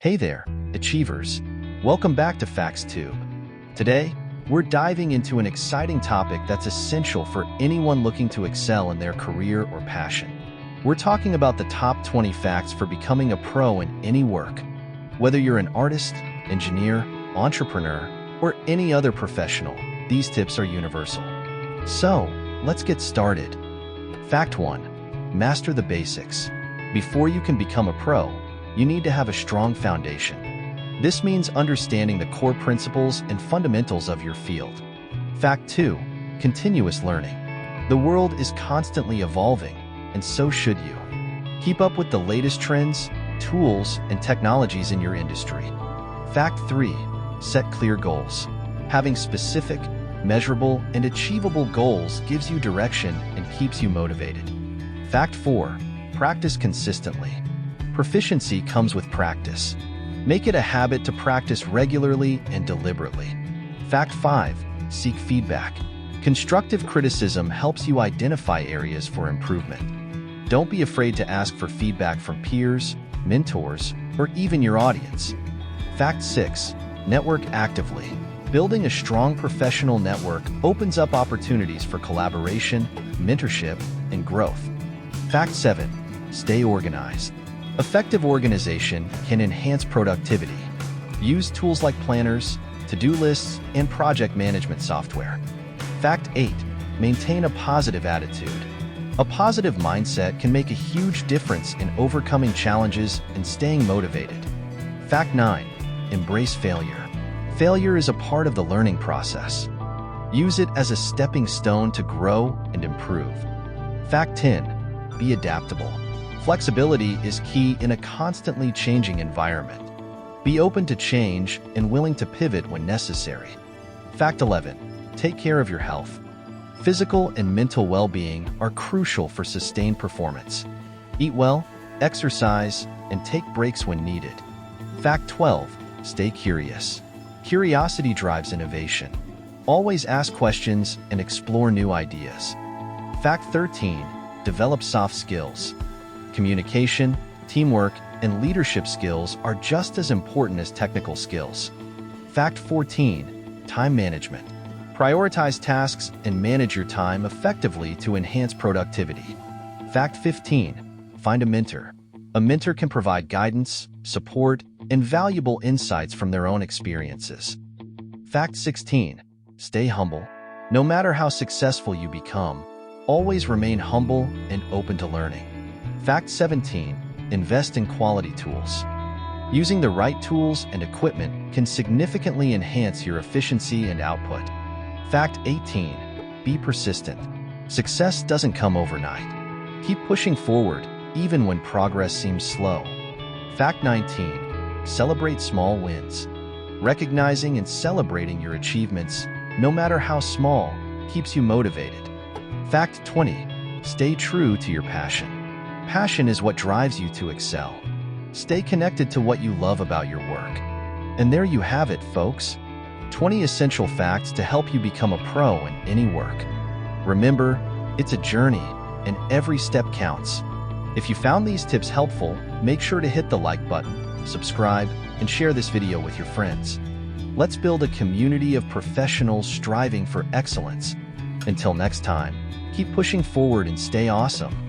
Hey there, Achievers. Welcome back to FaXtTube. Today, we're diving into an exciting topic that's essential for anyone looking to excel in their career or passion. We're talking about the top 20 facts for becoming a pro in any work. Whether you're an artist, engineer, entrepreneur, or any other professional, these tips are universal. So, let's get started. Fact 1. Master the basics. Before you can become a pro, you need to have a strong foundation. This means understanding the core principles and fundamentals of your field. Fact 2. Continuous learning. The world is constantly evolving, and so should you. Keep up with the latest trends, tools, and technologies in your industry. Fact 3. Set clear goals. Having specific, measurable, and achievable goals gives you direction and keeps you motivated. Fact 4. Practice consistently. Proficiency comes with practice. Make it a habit to practice regularly and deliberately. Fact 5. Seek feedback. Constructive criticism helps you identify areas for improvement. Don't be afraid to ask for feedback from peers, mentors, or even your audience. Fact 6. Network actively. Building a strong professional network opens up opportunities for collaboration, mentorship, and growth. Fact 7. Stay organized. Effective organization can enhance productivity. Use tools like planners, to-do lists, and project management software. Fact 8. Maintain a positive attitude. A positive mindset can make a huge difference in overcoming challenges and staying motivated. Fact 9. Embrace failure. Failure is a part of the learning process. Use it as a stepping stone to grow and improve. Fact 10. Be adaptable. Flexibility is key in a constantly changing environment. Be open to change and willing to pivot when necessary. Fact 11. Take care of your health. Physical and mental well-being are crucial for sustained performance. Eat well, exercise, and take breaks when needed. Fact 12. Stay curious. Curiosity drives innovation. Always ask questions and explore new ideas. Fact 13. Develop soft skills. Communication, teamwork, and leadership skills are just as important as technical skills. Fact 14. Time management. Prioritize tasks and manage your time effectively to enhance productivity. Fact 15. Find a mentor. A mentor can provide guidance, support, and valuable insights from their own experiences. Fact 16. Stay humble. No matter how successful you become, always remain humble and open to learning. Fact 17. Invest in quality tools. Using the right tools and equipment can significantly enhance your efficiency and output. Fact 18. Be persistent. Success doesn't come overnight. Keep pushing forward, even when progress seems slow. Fact 19. Celebrate small wins. Recognizing and celebrating your achievements, no matter how small, keeps you motivated. Fact 20. Stay true to your passion. Passion is what drives you to excel. Stay connected to what you love about your work. And there you have it, folks. 20 essential facts to help you become a pro in any work. Remember, it's a journey, and every step counts. If you found these tips helpful, make sure to hit the like button, subscribe, and share this video with your friends. Let's build a community of professionals striving for excellence. Until next time, keep pushing forward and stay awesome.